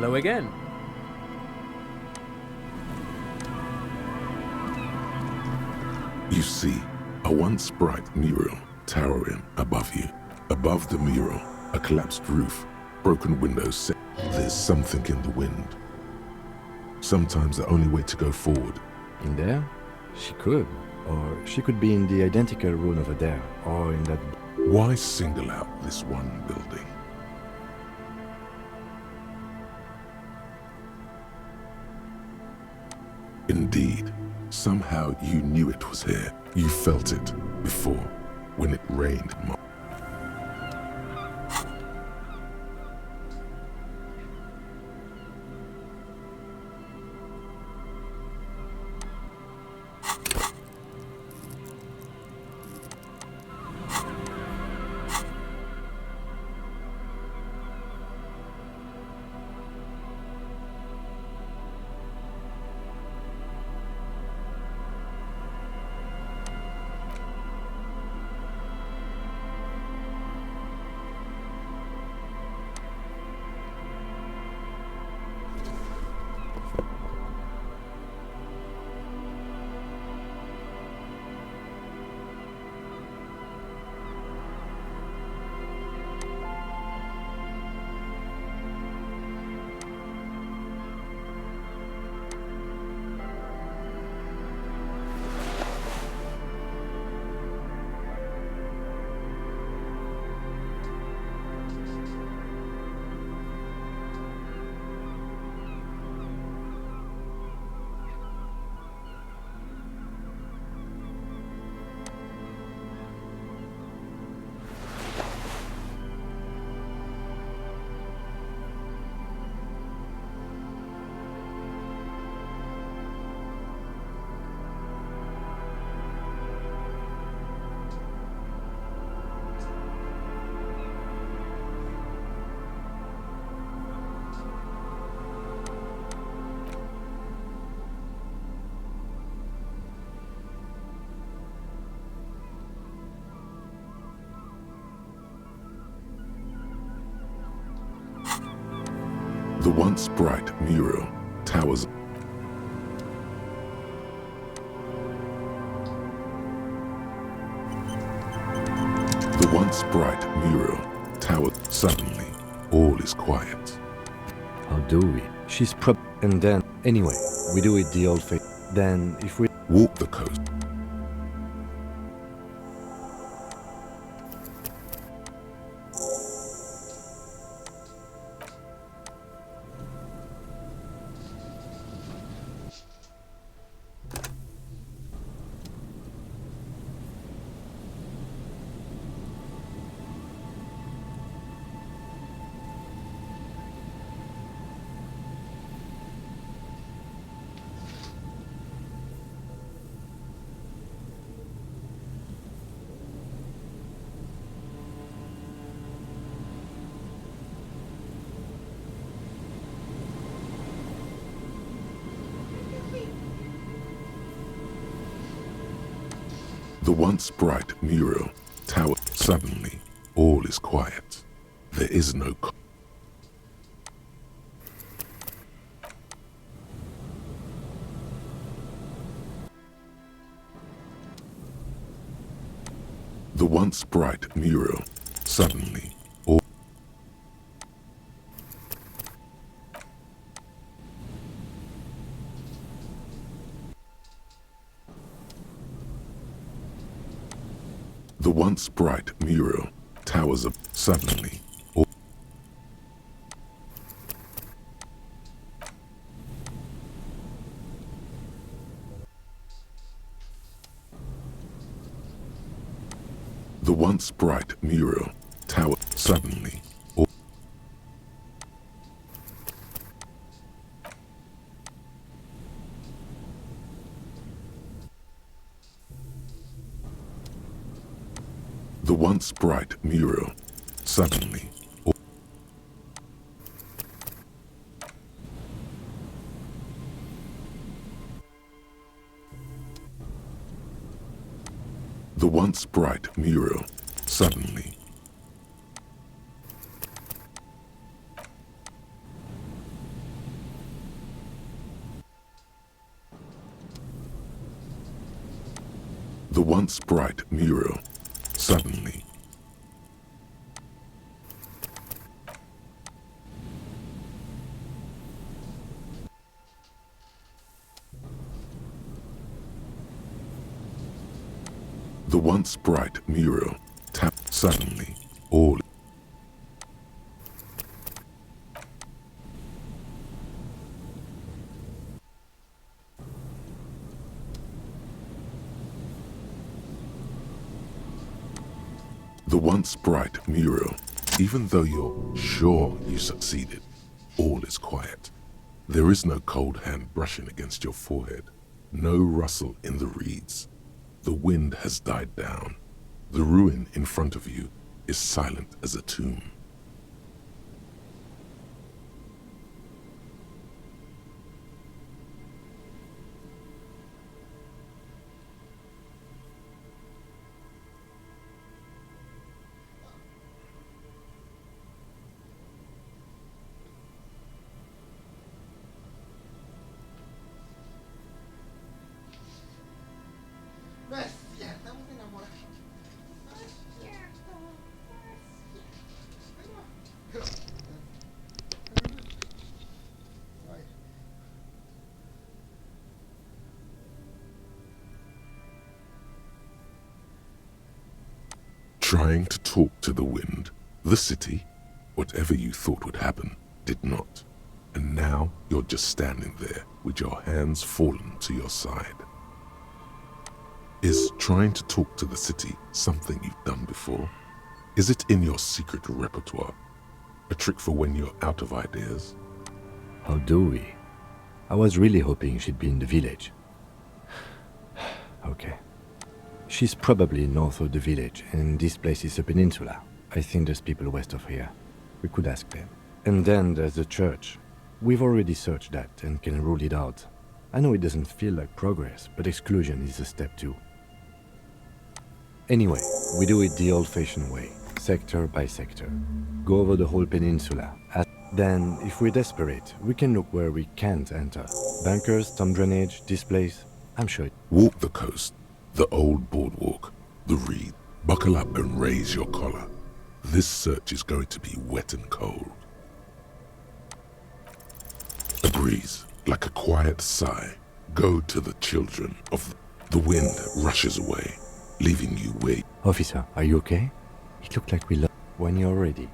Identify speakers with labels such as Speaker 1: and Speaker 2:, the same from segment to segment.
Speaker 1: Hello again.
Speaker 2: You see, a once bright mural towering above you. Above the mural, a collapsed roof, broken windows. There's something in the wind. Sometimes the only way to go forward.
Speaker 3: In there? She could. Or she could be in the identical room over there, or in that...
Speaker 2: Why single out this one building? Indeed, somehow you knew it was here. You felt it before, when it rained. The once bright mural towers. The once bright mural towers. Suddenly, all is quiet.
Speaker 3: How do we? She's and then... Anyway, we do it the old way. Then, if we...
Speaker 2: Walk the coast. The once bright mural tower. Suddenly, all is quiet. There is no... The once bright mural. Suddenly, all... The once bright mural towers up. Suddenly, all... The once bright mural tower. Suddenly, all... The once bright mural. Suddenly, all... The once bright mural. Suddenly, The once bright mural suddenly. The once bright mural tapped suddenly. All. The once bright mural, even though you're sure you succeeded, all is quiet. There is no cold hand brushing against your forehead, no rustle in the reeds. The wind has died down. The ruin in front of you is silent as a tomb.
Speaker 1: No es cierto, estamos enamorados. No es cierto, no es cierto. Ay.
Speaker 2: Trying to talk to the wind, the city, whatever you thought would happen, did not. And now you're just standing there with your hands fallen to your side. Is trying to talk to the city something you've done before? Is it in your secret repertoire? A trick for when you're out of ideas?
Speaker 3: How do we? I was really hoping she'd be in the village. Okay. She's probably north of the village, and this place is a peninsula. I think there's people west of here. We could ask them. And then there's the church. We've already searched that and can rule it out. I know it doesn't feel like progress, but exclusion is a step too. Anyway, we do it the old-fashioned way, sector by sector. Go over the whole peninsula. Then, if we're desperate, we can look where we can't enter. Bunkers, storm drainage, this place, I'm sure it...
Speaker 2: Walk the coast, the old boardwalk, the reed. Buckle up and raise your collar. This search is going to be wet and cold. A breeze, like a quiet sigh. Go to the children of the wind rushes away, leaving you wait.
Speaker 3: Officer, are you okay? It looked like we lost when you're ready.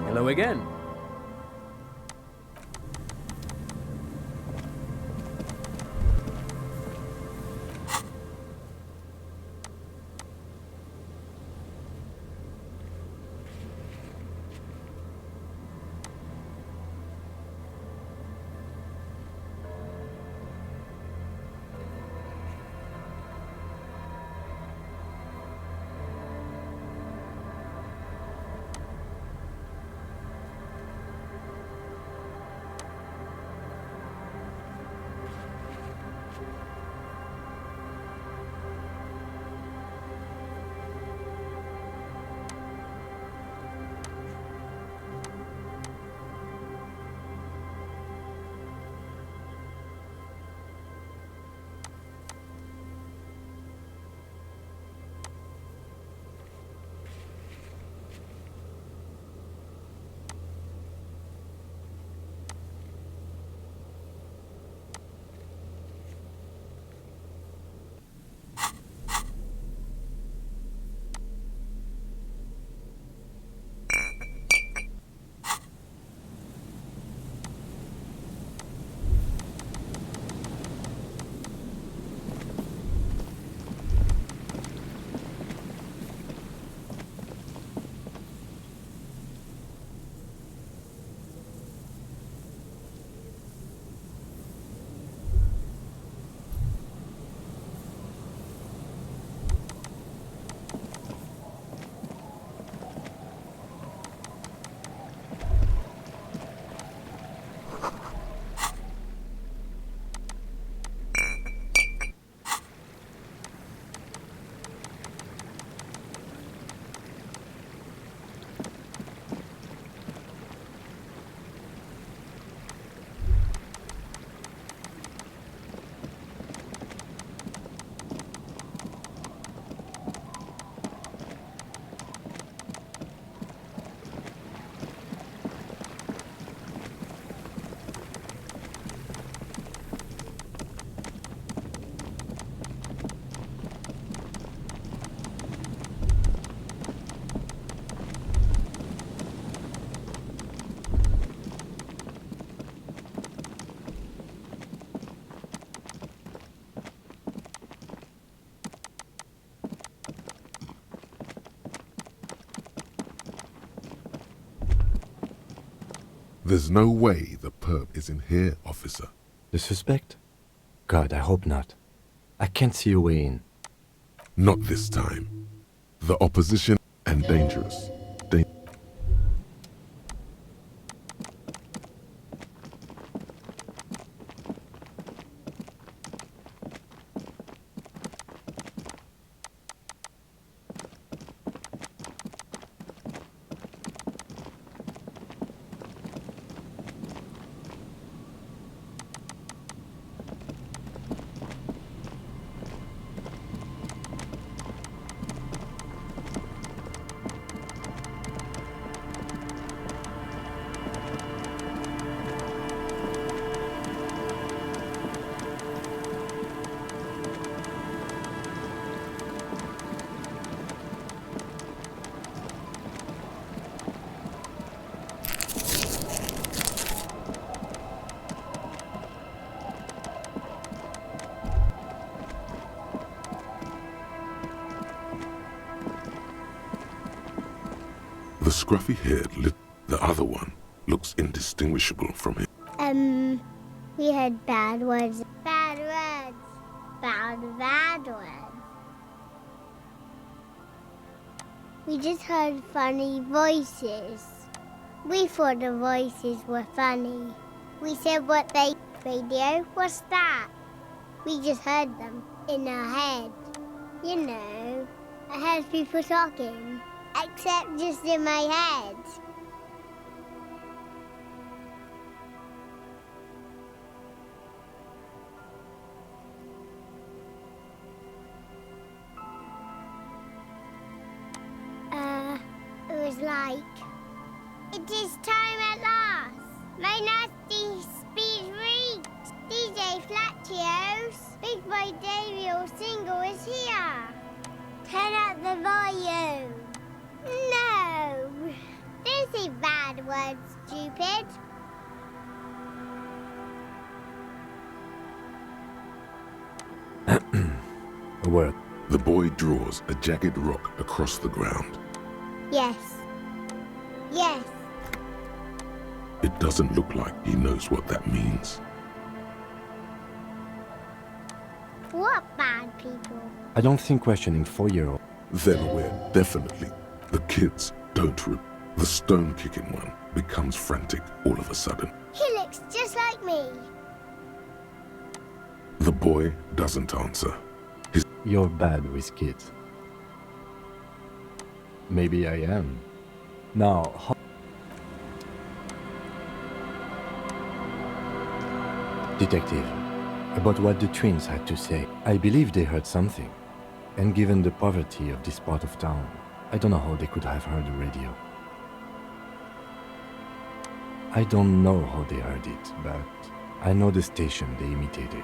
Speaker 4: Hello again.
Speaker 2: There's no way the perp is in here, officer.
Speaker 3: The suspect? God, I hope not. I can't see a way in.
Speaker 2: Not this time. The opposition and dangerous. The scruffy-haired the other one looks indistinguishable from him.
Speaker 5: We had bad words. Bad words. Bad words. We just heard funny voices. We thought the voices were funny. We said what they... Radio? What's that? We just heard them in our head. You know, I heard people talking. Except just in my head. It was like... It is time at last! My nasty speed reached! DJ Flatios, Big Boy Daniel single is here! Turn up the volume! No! Don't say bad words, stupid!
Speaker 3: A word.
Speaker 2: The boy draws a jagged rock across the ground.
Speaker 5: Yes. Yes.
Speaker 2: It doesn't look like he knows what that means.
Speaker 5: What bad people?
Speaker 3: I don't think questioning 4-year-old.
Speaker 2: Then we're definitely the kids don't the stone-kicking one becomes frantic all of a sudden.
Speaker 5: He looks just like me.
Speaker 2: The boy doesn't answer.
Speaker 3: You're bad with kids. Maybe I am. Now, Detective, about what the twins had to say. I believe they heard something. And given the poverty of this part of town, I don't know how they could have heard the radio. I don't know how they heard it, but I know the station they imitated.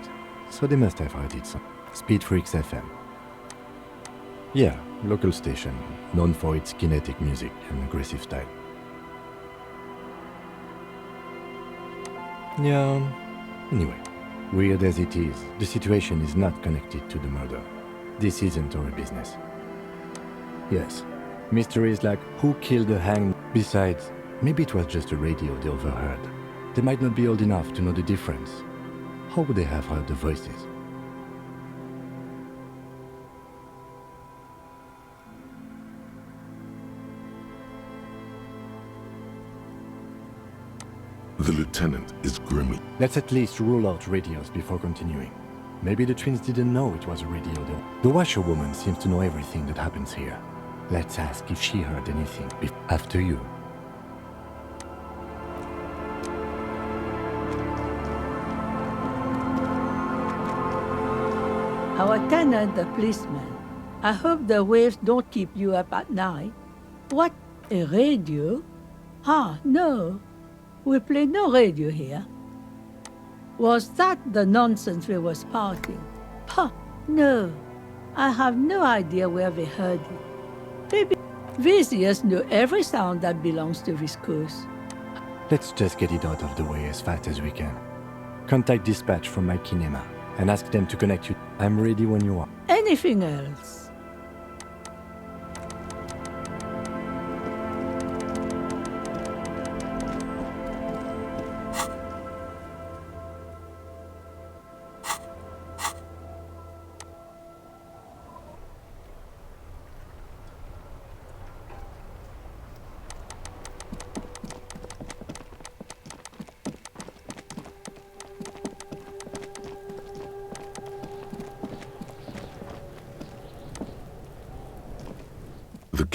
Speaker 3: So they must have heard it. Speed Freaks FM. Yeah, local station, known for its kinetic music and aggressive style. Yeah, anyway, weird as it is, the situation is not connected to the murder. This isn't our business. Yes, mysteries like who killed the hanged. Besides, maybe it was just a radio they overheard. They might not be old enough to know the difference. How would they have heard the voices?
Speaker 2: The lieutenant is grimly.
Speaker 3: Let's at least rule out radios before continuing. Maybe the twins didn't know it was a radio though. The washerwoman seems to know everything that happens here. Let's ask if she heard anything. After you.
Speaker 6: Our tenant, the policeman. I hope the waves don't keep you up at night. What, a radio? Ah, no. We play no radio here. Was that the nonsense we was parting? Huh, no. I have no idea where we heard it. Maybe Viziers know every sound that belongs to this coast.
Speaker 3: Let's just get it out of the way as fast as we can. Contact dispatch from my kinema and ask them to connect you. I'm ready when you are.
Speaker 6: Anything else?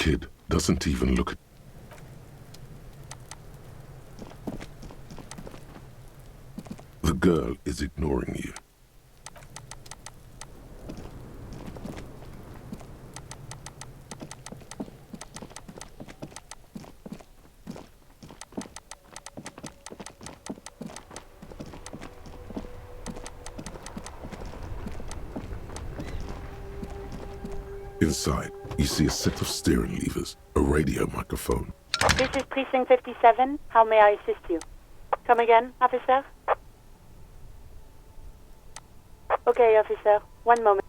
Speaker 2: kid doesn't even look at... The girl is ignoring you. Inside, you see a set of steering levers, a radio microphone.
Speaker 7: This is Precinct 57. How may I assist you? Come again, officer? Okay, officer. One moment.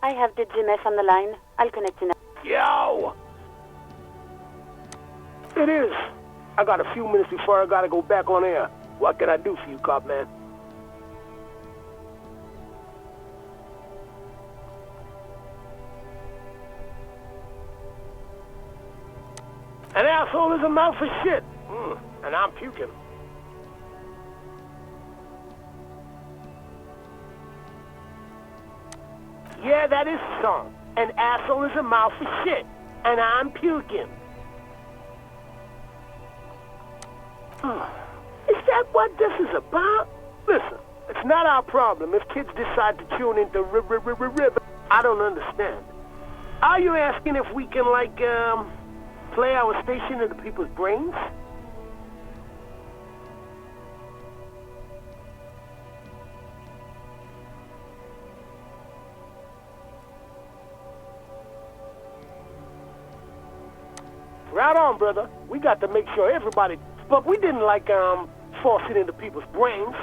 Speaker 7: I have the GMS on the line. I'll connect you now.
Speaker 8: Yo! It is. I got a few minutes before I gotta go back on air. What can I do for you, cop man? An asshole is a mouth for shit. And I'm puking. Yeah, that is the song. An asshole is a mouth for shit. And I'm puking. Is that what this is about? Listen, it's not our problem if kids decide to tune into river. I don't understand. Are you asking if we can, like, play our station into people's brains? Right on, brother. We got to make sure everybody... But we didn't, like, force it into people's brains.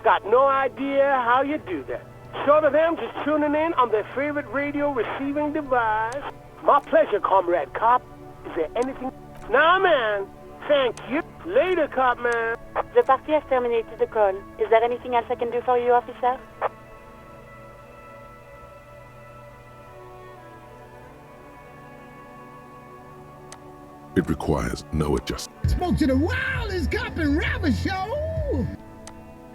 Speaker 8: Got no idea how you do that. Short of them just tuning in on their favorite radio receiving device. My pleasure, comrade cop. Is there anything... Nah, man. Thank you. Later, cop man.
Speaker 7: The party has terminated the call. Is there anything else I can do for you, officer?
Speaker 2: It requires no adjustment.
Speaker 9: Spoke to the wildest cop and rapper show.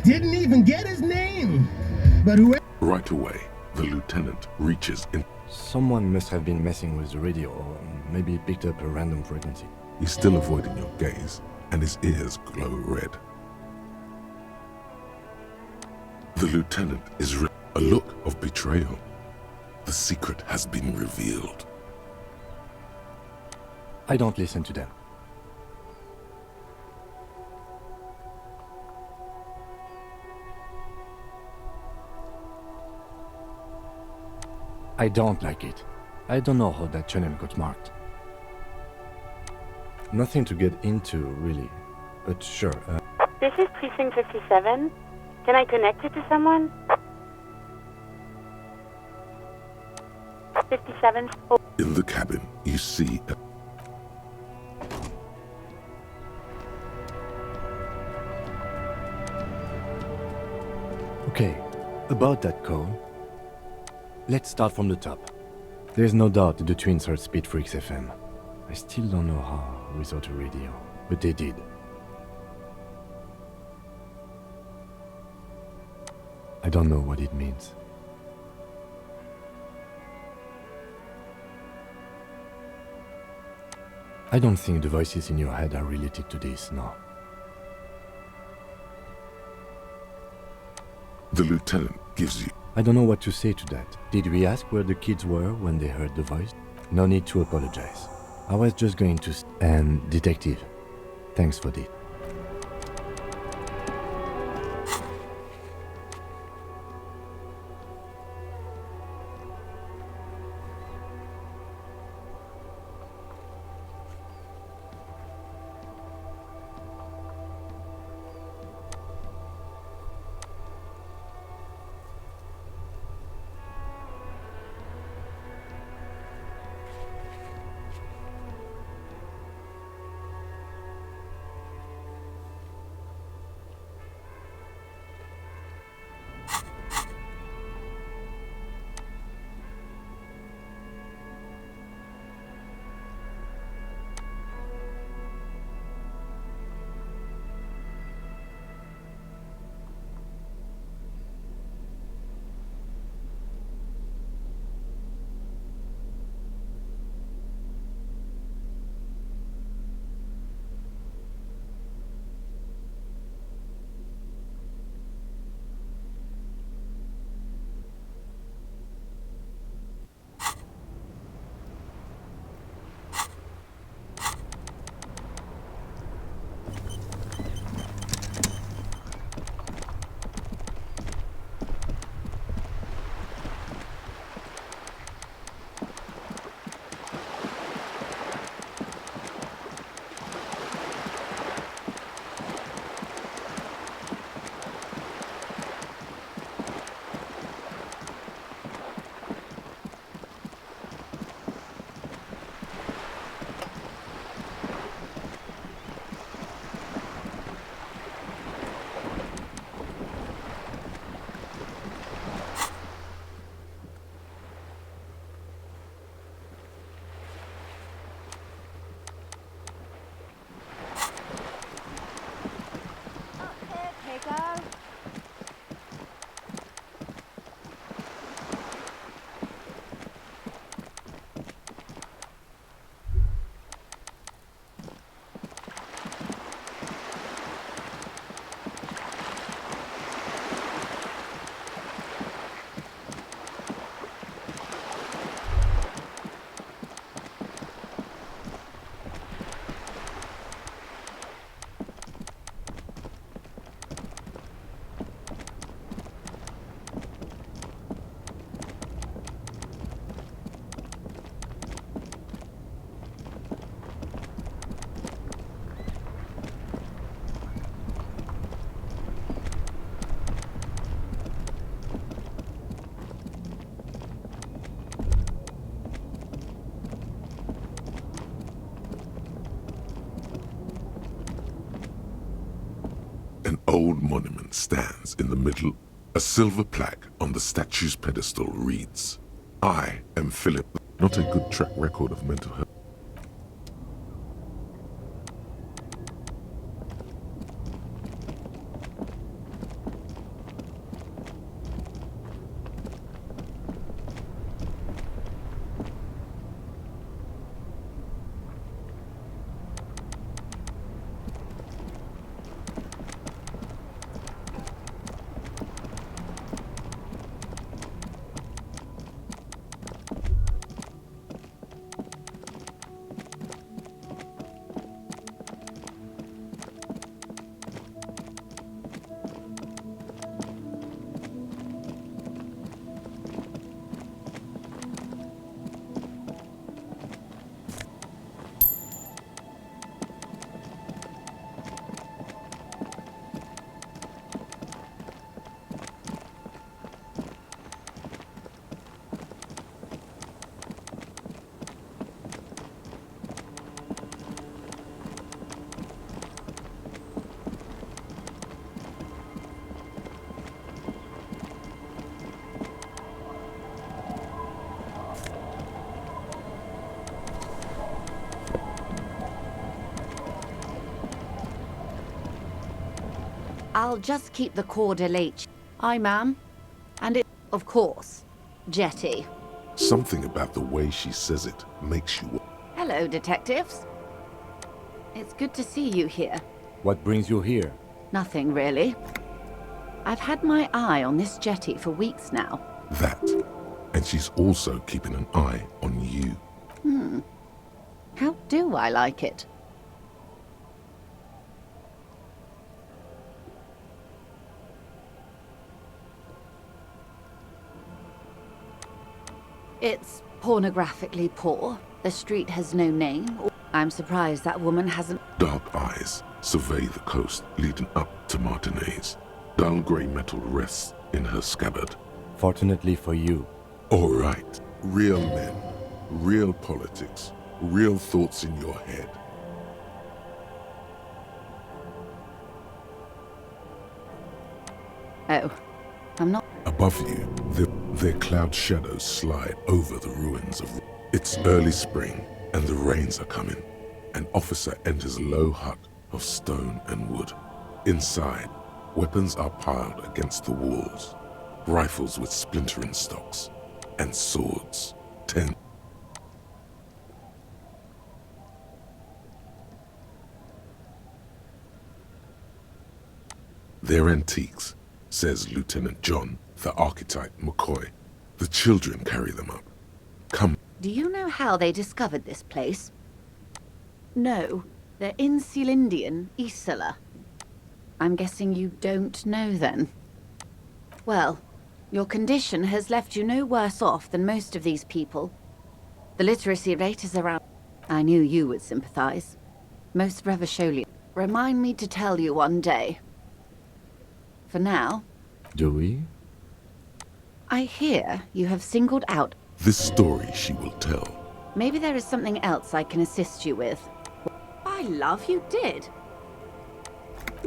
Speaker 9: Didn't even get his name. But whoever...
Speaker 2: Right away, the lieutenant reaches in.
Speaker 3: Someone must have been messing with the radio, or maybe picked up a random frequency.
Speaker 2: He's still avoiding your gaze, and his ears glow red. The lieutenant is a look of betrayal. The secret has been revealed.
Speaker 3: I don't listen to them. I don't like it. I don't know how that channel got marked. Nothing to get into, really. But sure.
Speaker 7: This is Precinct 57. Can I connect you to someone? 57. Oh.
Speaker 2: In the cabin, you see a...
Speaker 3: Okay, about that call. Let's start from the top. There's no doubt the twins heard Speed Freaks FM. I still don't know how without a radio, but they did. I don't know what it means. I don't think the voices in your head are related to this, no.
Speaker 2: The lieutenant gives you...
Speaker 3: I don't know what to say to that. Did we ask where the kids were when they heard the voice? No need to apologize. I was just going to... And detective, thanks for this.
Speaker 2: old monument stands in the middle. A silver plaque on the statue's pedestal reads, "I am Philip." Not a good track record of mental health.
Speaker 10: I'll just keep the corder late. Aye, ma'am. And it, of course, jetty.
Speaker 2: Something about the way she says it makes you...
Speaker 10: Hello, detectives. It's good to see you here.
Speaker 3: What brings you here?
Speaker 10: Nothing, really. I've had my eye on this jetty for weeks now.
Speaker 2: That. And she's also keeping an eye on you.
Speaker 10: How do I like it? It's pornographically poor. The street has no name. I'm surprised that woman hasn't...
Speaker 2: Dark eyes survey the coast leading up to Martinez. Dull grey metal rests in her scabbard.
Speaker 3: Fortunately for you.
Speaker 2: All right. Real men, real politics, real thoughts in your head.
Speaker 10: Oh, I'm not...
Speaker 2: Above you, their cloud shadows slide over the ruins of... It's early spring, and the rains are coming. An officer enters a low hut of stone and wood. Inside, weapons are piled against the walls. Rifles with splintering stocks, and swords. They're antiques, says Lieutenant John, the archetype McCoy. The children carry them up. Come.
Speaker 10: Do you know how they discovered this place? No, they're in Sealindian, Isla. I'm guessing you don't know then. Well, your condition has left you no worse off than most of these people. The literacy rate is around... I knew you would sympathize. Most Revacholian. Remind me to tell you one day. For now...
Speaker 3: Do we?
Speaker 10: I hear you have singled out...
Speaker 2: This story she will tell.
Speaker 10: Maybe there is something else I can assist you with. By love, you did.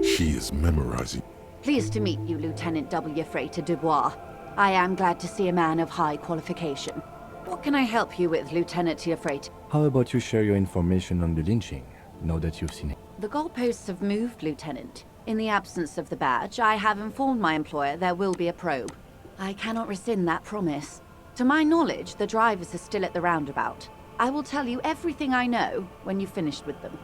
Speaker 2: She is memorizing.
Speaker 10: Pleased to meet you, Lieutenant W. Freighter Dubois. I am glad to see a man of high qualification. What can I help you with, Lieutenant Freighter?
Speaker 3: How about you share your information on the lynching, now that you've seen it?
Speaker 10: The goalposts have moved, Lieutenant. In the absence of the badge, I have informed my employer there will be a probe. I cannot rescind that promise. To my knowledge, the drivers are still at the roundabout. I will tell you everything I know when you've finished with them.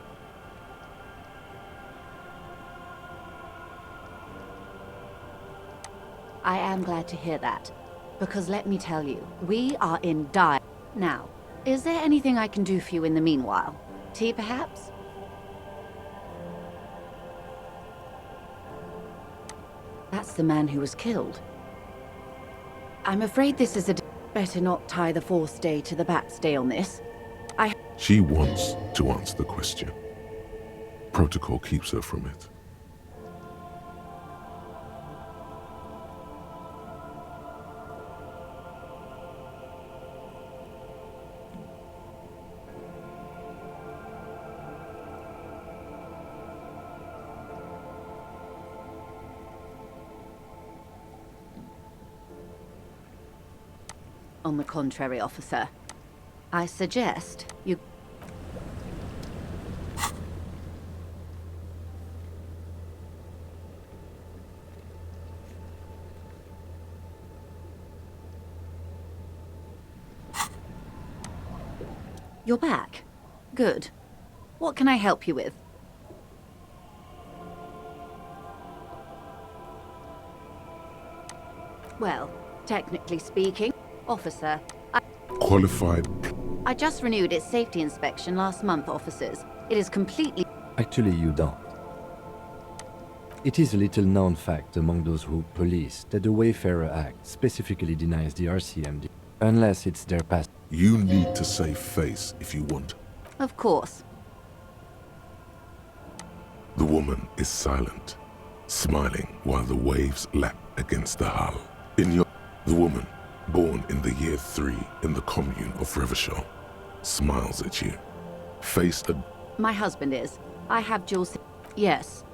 Speaker 10: I am glad to hear that, because let me tell you, we are in dire... Now, is there anything I can do for you in the meanwhile? Tea, perhaps? That's the man who was killed. I'm afraid this is a... Better not tie the fourth day to the Bat's day on this.
Speaker 2: She wants to answer the question. Protocol keeps her from it.
Speaker 10: On the contrary, officer. I suggest you... You're back. Good. What can I help you with? Well, technically speaking, officer,
Speaker 2: Qualified.
Speaker 10: I just renewed its safety inspection last month, officers. It is completely...
Speaker 3: Actually, you don't. It is a little known fact among those who police that the Wayfarer Act specifically denies the RCMD unless it's their past.
Speaker 2: You need to save face if you want.
Speaker 10: Of course.
Speaker 2: The woman is silent, smiling while the waves lap against the hull. The woman, born in the year 3 in the commune of Revachol, smiles at you. Face a...
Speaker 10: My husband is. I have Jules... Yes.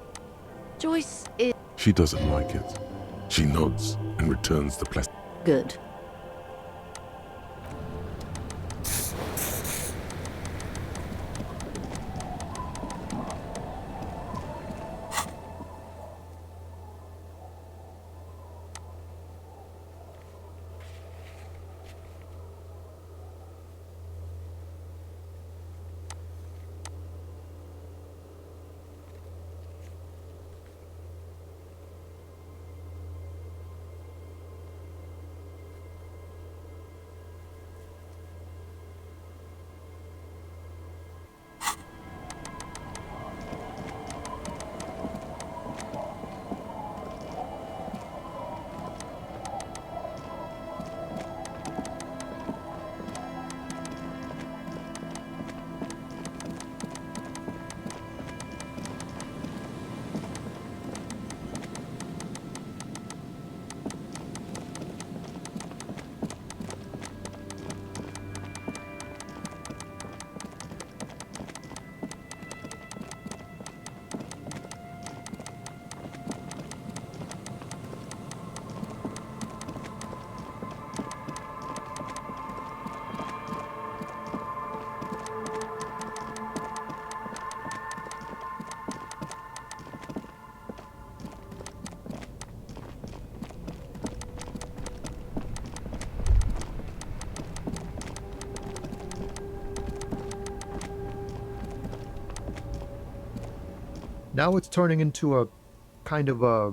Speaker 10: Joyce is...
Speaker 2: She doesn't like it. She nods and returns the plastic.
Speaker 10: Good.
Speaker 11: Now it's turning into a kind of a...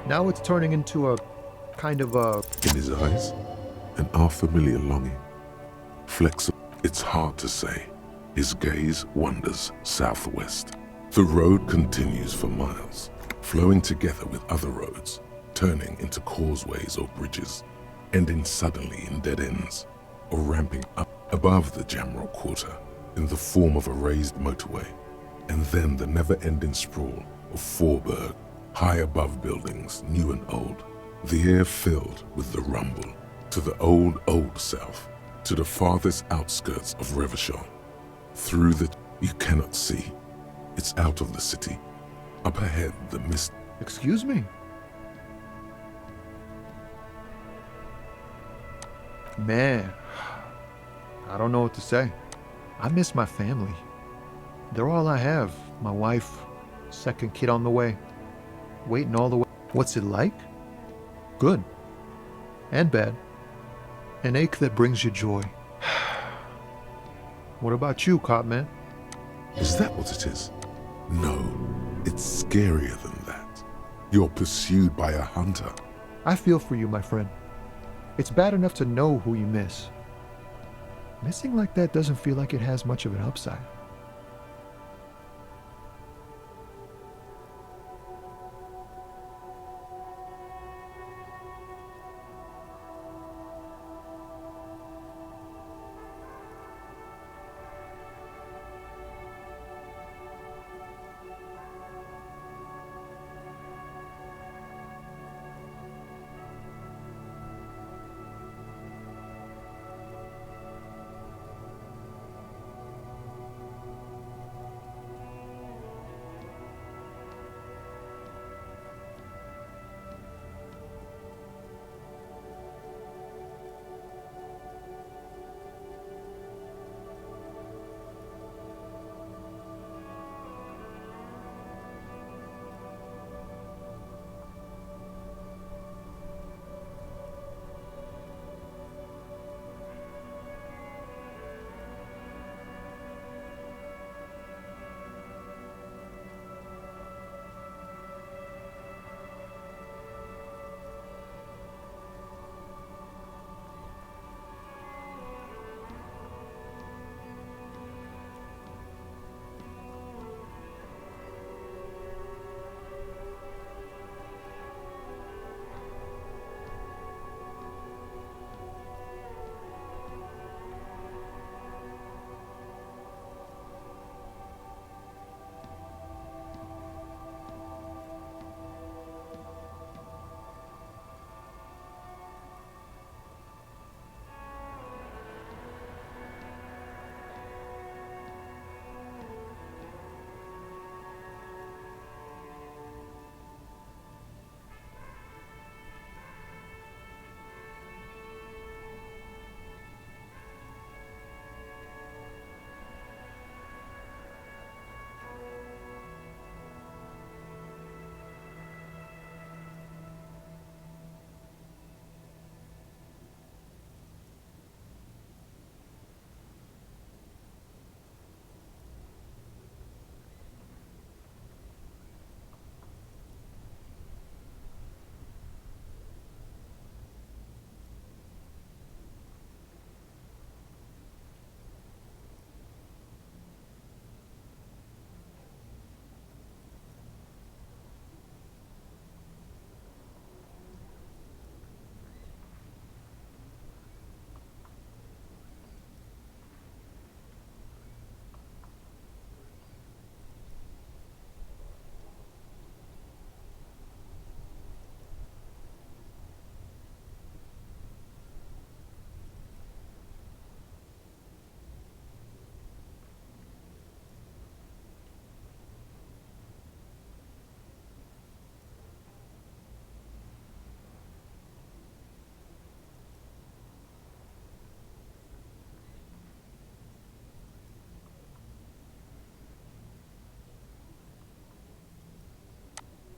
Speaker 11: Now it's turning into a kind of a...
Speaker 2: In his eyes, an unfamiliar longing. Flexible, it's hard to say. His gaze wanders southwest. The road continues for miles, flowing together with other roads, turning into causeways or bridges, ending suddenly in dead ends, or ramping up above the Jamrock Quarter in the form of a raised motorway, and then the never-ending sprawl of Forburg, high above buildings, new and old, the air filled with the rumble, to the old south, to the farthest outskirts of Revachol. Through the... you cannot see. It's out of the city. Up ahead, the mist...
Speaker 11: Excuse me? Man, I don't know what to say. I miss my family. They're all I have. My wife, second kid on the way. Waiting all the way. What's it like? Good. And bad. An ache that brings you joy. What about you, cop man?
Speaker 2: Is that what it is? No, it's scarier than that. You're pursued by a hunter.
Speaker 11: I feel for you, my friend. It's bad enough to know who you miss. Missing like that doesn't feel like it has much of an upside.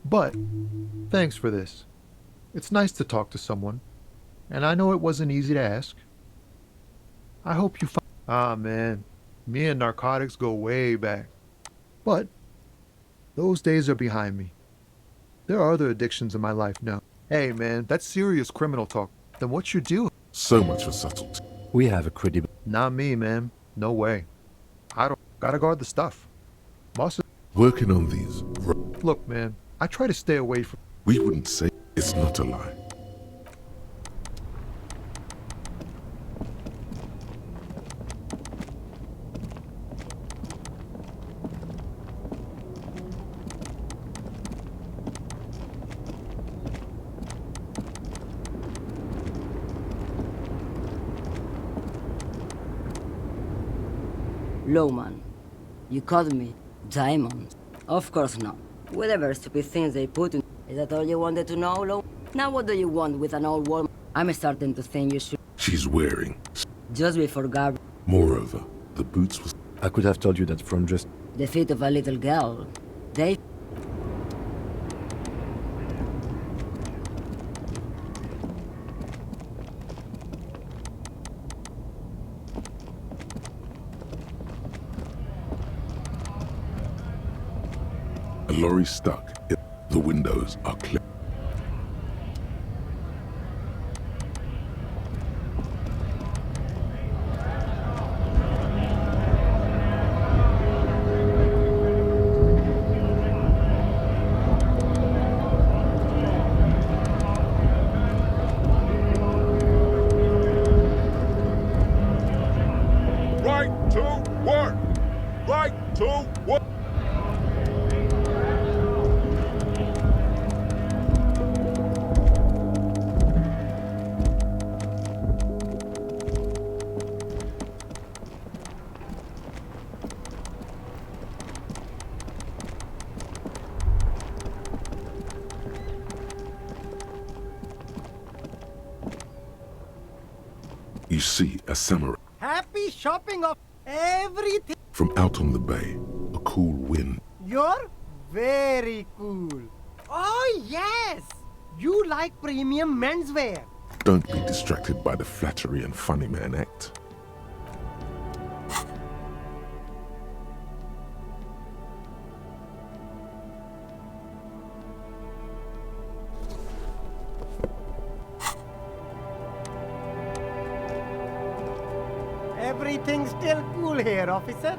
Speaker 11: But, thanks for this. It's nice to talk to someone, and I know it wasn't easy to ask. I hope you find... Ah, man. Me and narcotics go way back. But, those days are behind me. There are other addictions in my life now. Hey, man, that's serious criminal talk. Then what's your deal?
Speaker 2: So much for subtlety.
Speaker 3: We have a credible...
Speaker 11: Not me, man. No way. I don't... Gotta guard the stuff. Boss is...
Speaker 2: Working on these.
Speaker 11: Look, man, I try to stay away from...
Speaker 2: We wouldn't say it's not a lie.
Speaker 12: Lowman, you called me diamonds? Of course not. Whatever stupid things they put in. Is that all you wanted to know, Low? Now what do you want with an old woman? I'm starting to think you should...
Speaker 2: She's wearing.
Speaker 12: Just before Gab...
Speaker 2: Moreover, the boots was...
Speaker 3: I could have told you that from just...
Speaker 12: The feet of a little girl. They...
Speaker 2: A lorry stuck. The windows are clear.
Speaker 13: Right to work! Right to work!
Speaker 2: You see a samurai.
Speaker 14: Happy shopping of everything.
Speaker 2: From out on the bay, a cool wind.
Speaker 14: You're very cool. Oh, yes. You like premium menswear.
Speaker 2: Don't be distracted by the flattery and funny man act.
Speaker 14: Everything's still cool here, officer.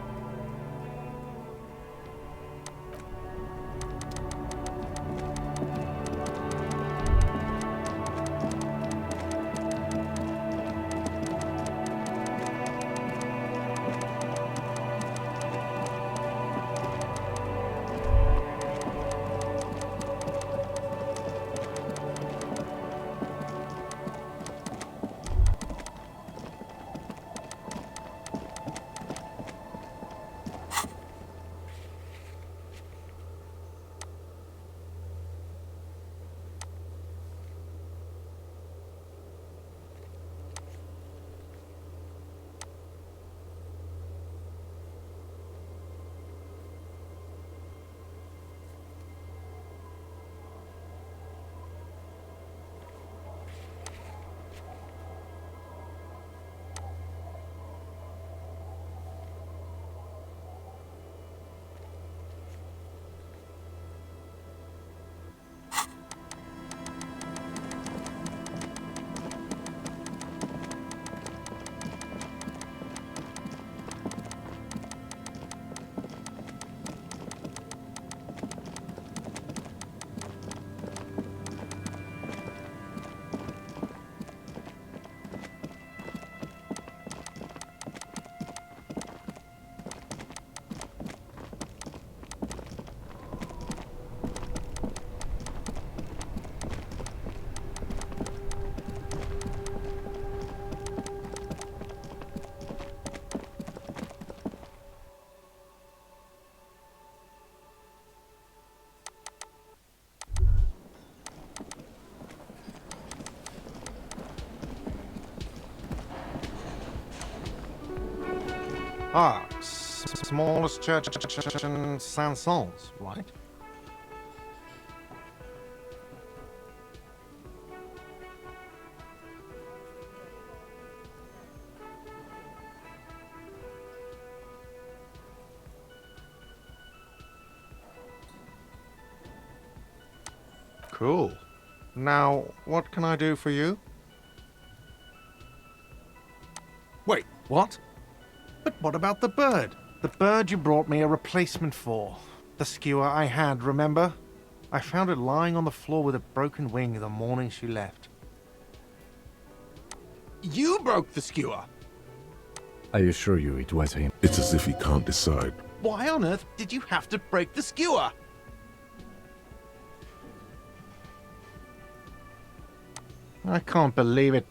Speaker 1: Ah, smallest church in Saint-Saëns, right? Cool. Now, what can I do for you? Wait, what? But what about the bird? The bird you brought me a replacement for. The skewer I had, remember? I found it lying on the floor with a broken wing the morning she left. You broke the skewer!
Speaker 3: I assure you it was him.
Speaker 2: It's as if he can't decide.
Speaker 1: Why on earth did you have to break the skewer? I can't believe it.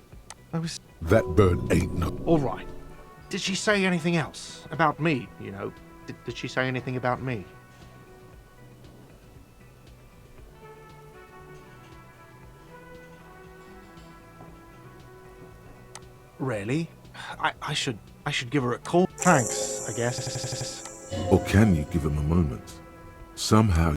Speaker 1: I was...
Speaker 2: That bird ain't no...
Speaker 1: All right. Did she say anything else? About me, you know? Did she say anything about me? Really? I should give her a call. Thanks, I guess.
Speaker 2: Or can you give him a moment? Somehow...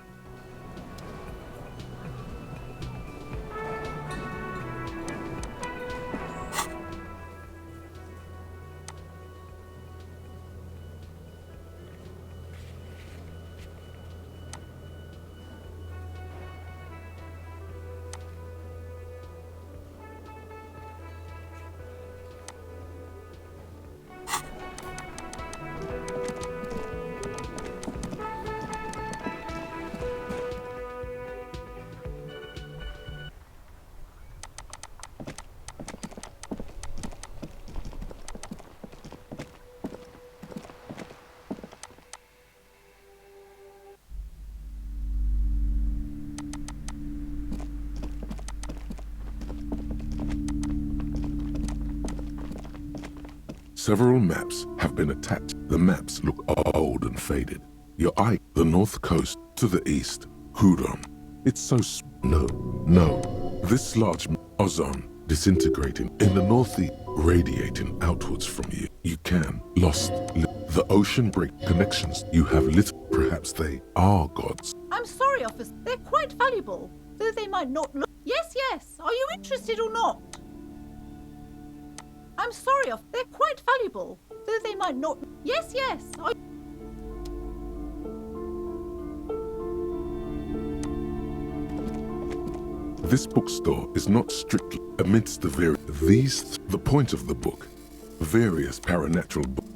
Speaker 2: Several maps have been attached. The maps look old and faded. Your eye, the north coast to the east, Hudon. It's so no. This large ozone disintegrating in the northeast, radiating outwards from you. You can lost. The ocean break connections you have lit. Perhaps they are gods.
Speaker 15: I'm sorry, officer. They're quite valuable, though they might not look. Yes. Are you interested or not? I'm sorry, they're quite valuable, though they might not. Yes.
Speaker 2: This bookstore is not strictly amidst the point of the book. Various paranatural books.